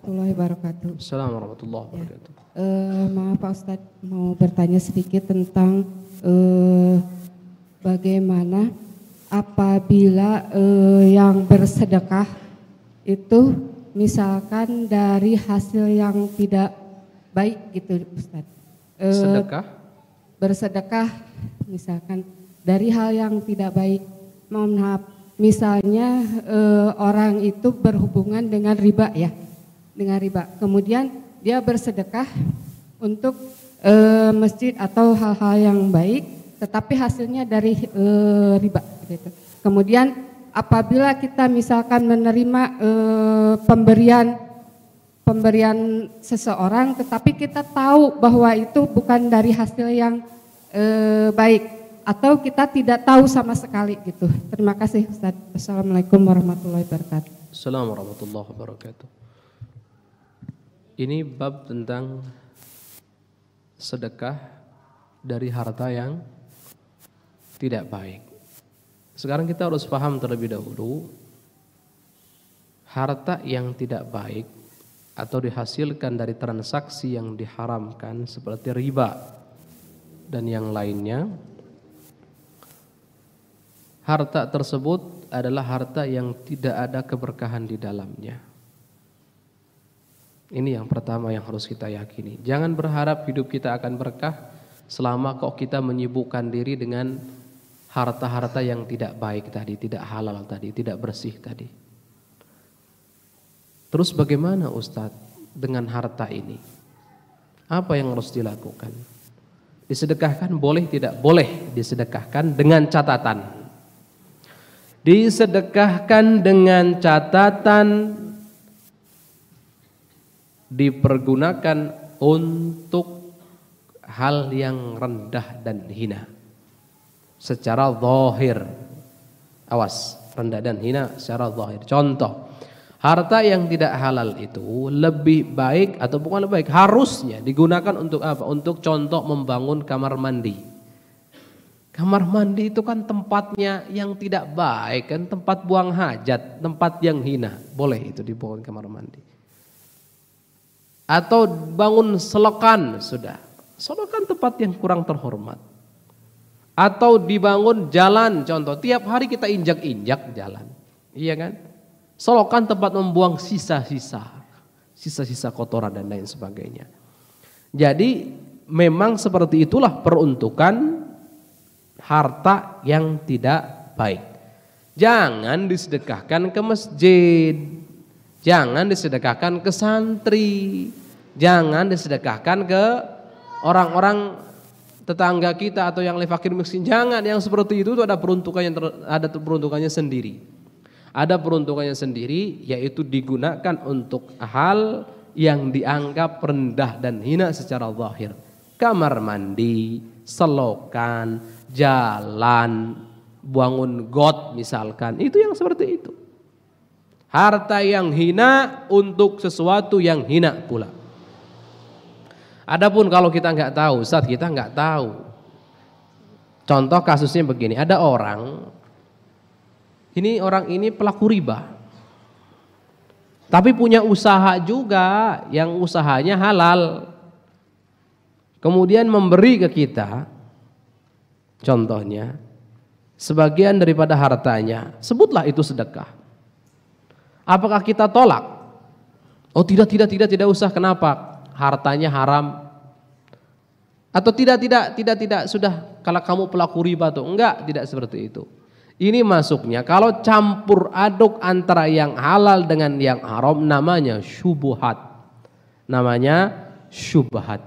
warahmatullahi wabarakatuh. Assalamualaikum warahmatullahi wabarakatuh. Maaf Pak Ustadz, mau bertanya sedikit tentang bagaimana apabila yang bersedekah itu misalkan dari hasil yang tidak baik gitu Ustadz. Sedekah? Bersedekah misalkan dari hal yang tidak baik. Mohon maaf, misalnya orang itu berhubungan dengan riba ya, dengan riba. Kemudian dia bersedekah untuk masjid atau hal-hal yang baik, tetapi hasilnya dari riba. Gitu. Kemudian apabila kita misalkan menerima pemberian seseorang, tetapi kita tahu bahwa itu bukan dari hasil yang baik, atau kita tidak tahu sama sekali gitu. Terima kasih Ustaz. Assalamualaikum warahmatullahi wabarakatuh. Assalamualaikum warahmatullahi wabarakatuh. Ini bab tentang sedekah dari harta yang tidak baik. Sekarang kita harus paham terlebih dahulu, harta yang tidak baik atau dihasilkan dari transaksi yang diharamkan seperti riba dan yang lainnya, harta tersebut adalah harta yang tidak ada keberkahan di dalamnya. Ini yang pertama yang harus kita yakini. Jangan berharap hidup kita akan berkah selama kok kita menyibukkan diri dengan harta-harta yang tidak baik tadi, tidak halal tadi, tidak bersih tadi. Terus bagaimana Ustadz dengan harta ini? Apa yang harus dilakukan? Disedekahkan boleh, tidak boleh disedekahkan dengan catatan. Disedekahkan dengan catatan dipergunakan untuk hal yang rendah dan hina secara zahir. Awas, rendah dan hina secara zahir. Contoh, harta yang tidak halal itu lebih baik atau bukan lebih baik, harusnya digunakan untuk apa? Untuk contoh membangun kamar mandi. Kamar mandi itu kan tempatnya yang tidak baik, kan tempat buang hajat, tempat yang hina. Boleh itu dibangun kamar mandi. Atau bangun selokan, sudah. Selokan tempat yang kurang terhormat. Atau dibangun jalan, contoh tiap hari kita injak-injak jalan. Iya kan? Selokan tempat membuang sisa-sisa kotoran dan lain sebagainya. Jadi memang seperti itulah peruntukan harta yang tidak baik. Jangan disedekahkan ke masjid, jangan disedekahkan ke santri, jangan disedekahkan ke orang-orang tetangga kita atau yang fakir miskin. Jangan, yang seperti itu ada peruntukannya sendiri. Ada peruntukannya sendiri, yaitu digunakan untuk hal yang dianggap rendah dan hina secara zahir. Kamar mandi, selokan, jalan, bangun got misalkan, itu yang seperti itu. Harta yang hina untuk sesuatu yang hina pula. Adapun kalau kita nggak tahu, Ustaz, kita nggak tahu. Contoh kasusnya begini, ada orang ini pelaku riba, tapi punya usaha juga yang usahanya halal. Kemudian memberi ke kita, contohnya sebagian daripada hartanya, sebutlah itu sedekah. Apakah kita tolak? Oh tidak usah. Kenapa? Hartanya haram. Atau tidak, sudah, kalau kamu pelaku riba tuh, enggak, tidak seperti itu. Ini masuknya kalau campur aduk antara yang halal dengan yang haram, namanya syubhat. Namanya syubhat.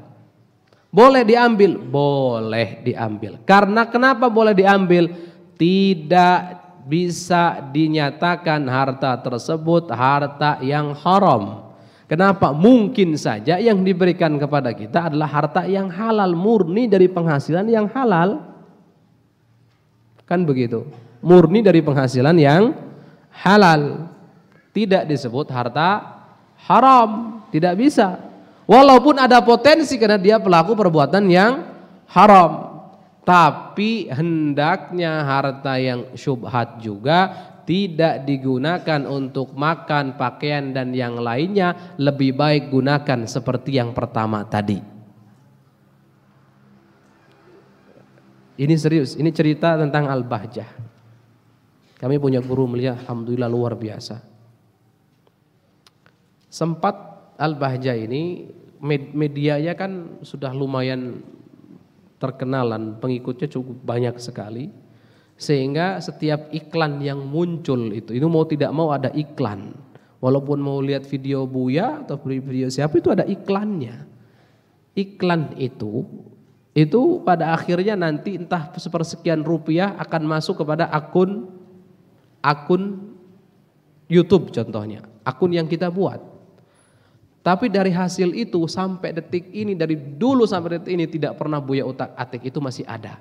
Boleh diambil? Boleh diambil. Karena kenapa boleh diambil? Tidak bisa dinyatakan harta tersebut harta yang haram. Kenapa? Mungkin saja yang diberikan kepada kita adalah harta yang halal, murni dari penghasilan yang halal. Kan begitu. Murni dari penghasilan yang halal. Tidak disebut harta haram. Tidak bisa. Walaupun ada potensi karena dia pelaku perbuatan yang haram. Tapi hendaknya harta yang syubhat juga tidak digunakan untuk makan, pakaian dan yang lainnya, lebih baik gunakan seperti yang pertama tadi. Ini serius, ini cerita tentang Al-Bahjah. Kami punya guru mulia, alhamdulillah luar biasa. Sempat Al-Bahjah ini medianya kan sudah lumayan terkenalan, pengikutnya cukup banyak sekali. Sehingga setiap iklan yang muncul itu mau tidak mau ada iklan. Walaupun mau lihat video Buya atau video siapa itu ada iklannya. Iklan itu pada akhirnya nanti entah sepersekian rupiah akan masuk kepada akun YouTube contohnya, akun yang kita buat. Tapi dari hasil itu sampai detik ini, dari dulu sampai detik ini tidak pernah Buya utak-atik itu masih ada.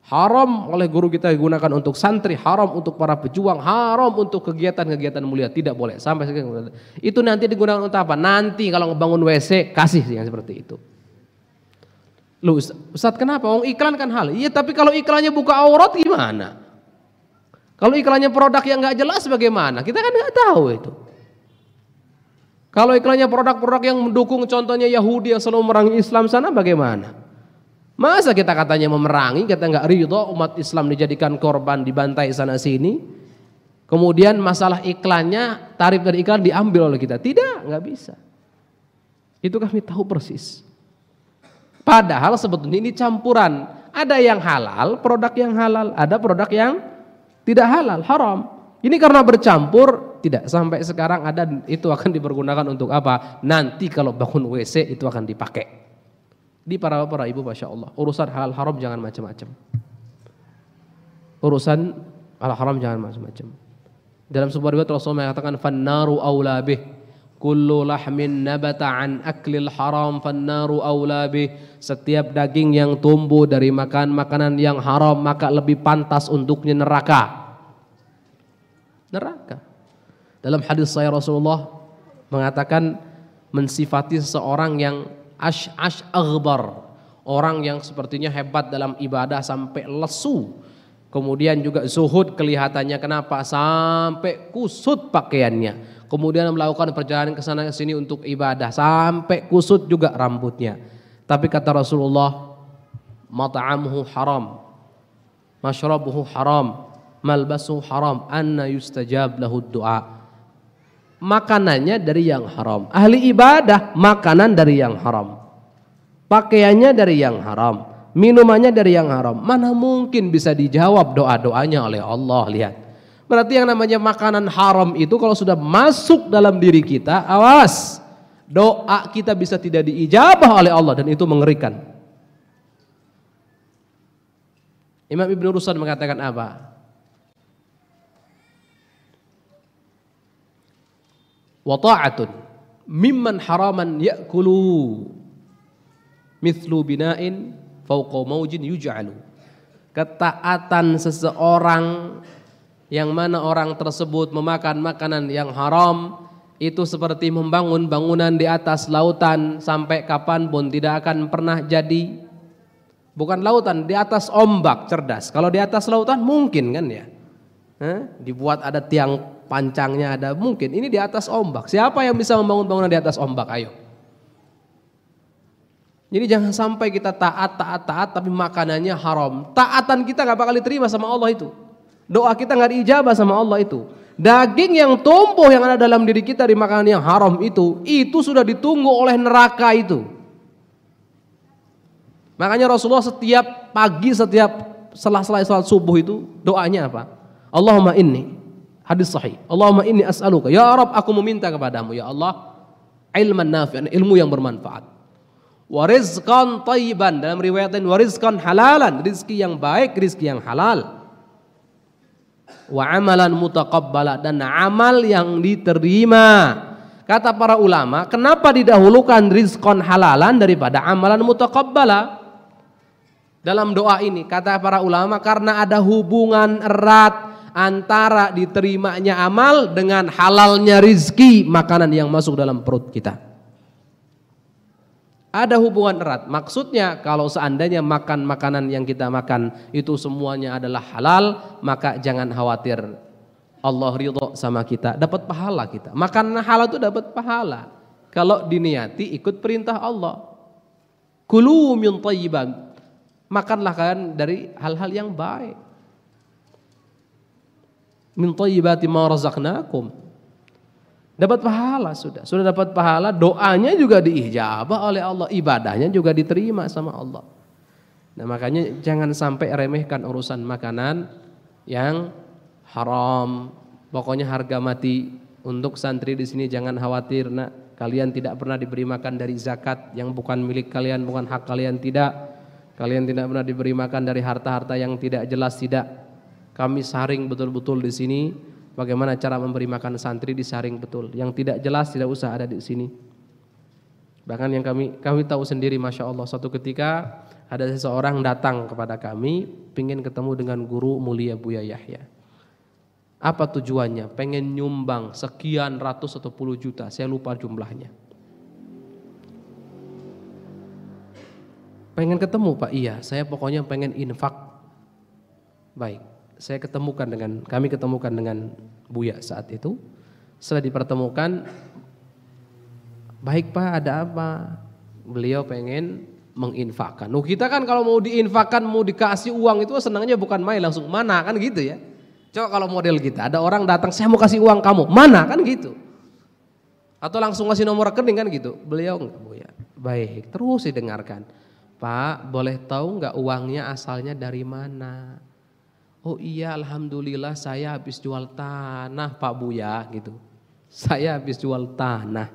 Haram oleh guru kita digunakan untuk santri, haram untuk para pejuang, haram untuk kegiatan-kegiatan mulia, tidak boleh sampai sekian. Itu nanti digunakan untuk apa? Nanti kalau ngebangun WC kasih yang seperti itu. Loh Ustaz kenapa? Iklan kan hal. Iya tapi kalau iklannya buka aurat gimana? Kalau iklannya produk yang nggak jelas bagaimana? Kita kan nggak tahu itu. Kalau iklannya produk-produk yang mendukung contohnya Yahudi yang selalu memerangi Islam sana bagaimana? Masa kita katanya memerangi, kita nggak ridho umat Islam dijadikan korban, dibantai sana sini. Kemudian masalah iklannya, tarif dari iklan diambil oleh kita. Tidak, nggak bisa. Itu kami tahu persis. Padahal sebetulnya ini campuran. Ada yang halal, produk yang halal. Ada produk yang tidak halal, haram. Ini karena bercampur, tidak sampai sekarang ada itu akan dipergunakan untuk apa? Nanti kalau bangun WC itu akan dipakai. Di para ibu Masya Allah, urusan halal haram jangan macam-macam. Urusan halal haram jangan macam-macam. Dalam sebuah riwayat Rasulullah mengatakan fannaru aula bih, kullu lahmin nabata an aklil haram fannaru aula bih. Setiap daging yang tumbuh dari makan makanan yang haram maka lebih pantas untuknya neraka. Neraka. Dalam hadis saya Rasulullah mengatakan mensifati seseorang yang ash aghbar, orang yang sepertinya hebat dalam ibadah sampai lesu, kemudian juga zuhud kelihatannya, kenapa? Sampai kusut pakaiannya, kemudian melakukan perjalanan ke sana ke sini untuk ibadah sampai kusut juga rambutnya. Tapi kata Rasulullah, mat'amuhu haram, mashrabuhu haram, malbasuhu haram, anna yustajab lahu du'a. Makanannya dari yang haram, ahli ibadah makanan dari yang haram, pakaiannya dari yang haram, minumannya dari yang haram. Mana mungkin bisa dijawab doa-doanya oleh Allah. Lihat, berarti yang namanya makanan haram itu kalau sudah masuk dalam diri kita, awas, doa kita bisa tidak diijabah oleh Allah, dan itu mengerikan. Imam Ibn Rushd mengatakan apa? Wa ta'atun mimman haraman ya'kulu mithlu bina'in fawqa maujin yuj'alu. Ketaatan seseorang yang mana orang tersebut memakan makanan yang haram itu seperti membangun bangunan di atas lautan, sampai kapanpun tidak akan pernah jadi. Bukan lautan, di atas ombak, cerdas. Kalau di atas lautan mungkin kan ya, dibuat ada tiang pancangnya ada, mungkin. Ini di atas ombak. Siapa yang bisa membangun bangunan di atas ombak? Ayo. Jadi jangan sampai kita taat tapi makanannya haram. Taatan kita gak bakal diterima sama Allah itu. Doa kita gak diijabah sama Allah itu. Daging yang tumbuh yang ada dalam diri kita di makanan yang haram itu sudah ditunggu oleh neraka itu. Makanya Rasulullah setiap pagi, setiap setelah salat subuh itu doanya apa? Allahumma inni, hadis sahih, Allahumma inni as'aluka, ya Rabb aku meminta kepadamu ya Allah ilman nafi'an, ilmu yang bermanfaat, wa rizqan thayyiban, dalam riwayat lain wa rizqan halalan, rizki yang baik, rizki yang halal, wa amalan mutaqabbala, dan amal yang diterima. Kata para ulama, kenapa didahulukan rizqan halalan daripada amalan mutaqabbala dalam doa ini? Kata para ulama, karena ada hubungan erat antara diterimanya amal dengan halalnya rizki, makanan yang masuk dalam perut kita. Ada hubungan erat. Maksudnya kalau seandainya makan makanan yang kita makan itu semuanya adalah halal, maka jangan khawatir Allah ridho sama kita, dapat pahala kita. Makan halal itu dapat pahala. Kalau diniati ikut perintah Allah. Kulu min thayyiban. Makanlah kalian dari hal-hal yang baik. Min thayyibati ma razaqnakum. Dapat pahala sudah dapat pahala, doanya juga diijabah oleh Allah, ibadahnya juga diterima sama Allah. Nah, makanya jangan sampai remehkan urusan makanan yang haram. Pokoknya harga mati. Untuk santri di sini jangan khawatir, nak, kalian tidak pernah diberi makan dari zakat yang bukan milik kalian, bukan hak kalian, tidak. Kalian tidak pernah diberi makan dari harta-harta yang tidak jelas, tidak. Kami saring betul-betul di sini. Bagaimana cara memberi makan santri, disaring betul. Yang tidak jelas tidak usah ada di sini. Bahkan yang kami tahu sendiri, masya Allah, suatu ketika ada seseorang datang kepada kami, ingin ketemu dengan guru mulia Buya Yahya. Apa tujuannya? Pengen nyumbang sekian ratus atau puluh juta, saya lupa jumlahnya. Pengen ketemu, Pak? Iya, saya pokoknya pengen infak. Baik. Kami ketemukan dengan Buya saat itu. Setelah dipertemukan, baik Pak, ada apa? Beliau pengen menginfakkan. Kita kan kalau mau diinfakkan, mau dikasih uang itu senangnya bukan main, langsung mana kan gitu ya. Coba kalau model kita, ada orang datang, saya mau kasih uang kamu, mana kan gitu. Atau langsung ngasih nomor rekening kan gitu. Beliau enggak, Buya. Baik, terus didengarkan. Pak, boleh tahu enggak uangnya asalnya dari mana? Oh iya, alhamdulillah saya habis jual tanah Pak Buya gitu. Saya habis jual tanah.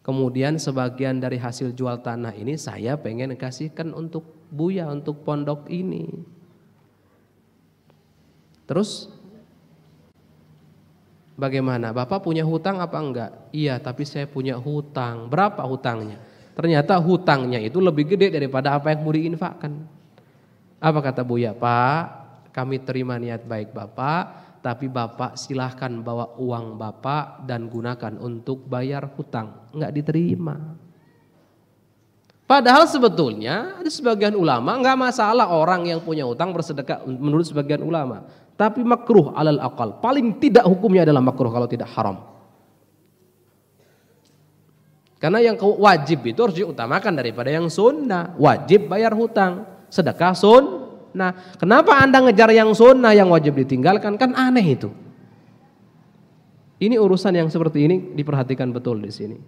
Kemudian sebagian dari hasil jual tanah ini saya pengen kasihkan untuk Buya, untuk pondok ini. Terus bagaimana? Bapak punya hutang apa enggak? Iya, tapi saya punya hutang. Berapa hutangnya? Ternyata hutangnya itu lebih gede daripada apa yang mau diinfakkan. Apa kata Buya? Pak, kami terima niat baik Bapak, tapi Bapak silahkan bawa uang Bapak dan gunakan untuk bayar hutang. Enggak diterima. Padahal sebetulnya ada sebagian ulama enggak masalah orang yang punya hutang bersedekah menurut sebagian ulama. Tapi makruh alal aqal. Paling tidak hukumnya adalah makruh kalau tidak haram. Karena yang wajib itu harus diutamakan daripada yang sunnah. Wajib bayar hutang, sedekah sunnah. Nah, kenapa Anda ngejar yang sunnah, yang wajib ditinggalkan? Kan aneh itu. Ini urusan yang seperti ini diperhatikan betul di sini.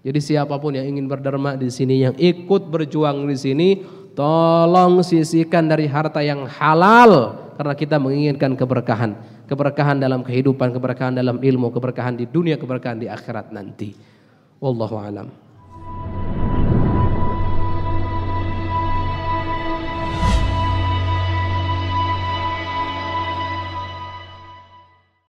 Jadi siapapun yang ingin berderma di sini, yang ikut berjuang di sini, tolong sisihkan dari harta yang halal karena kita menginginkan keberkahan, keberkahan dalam kehidupan, keberkahan dalam ilmu, keberkahan di dunia, keberkahan di akhirat nanti. Wallahu a'lam.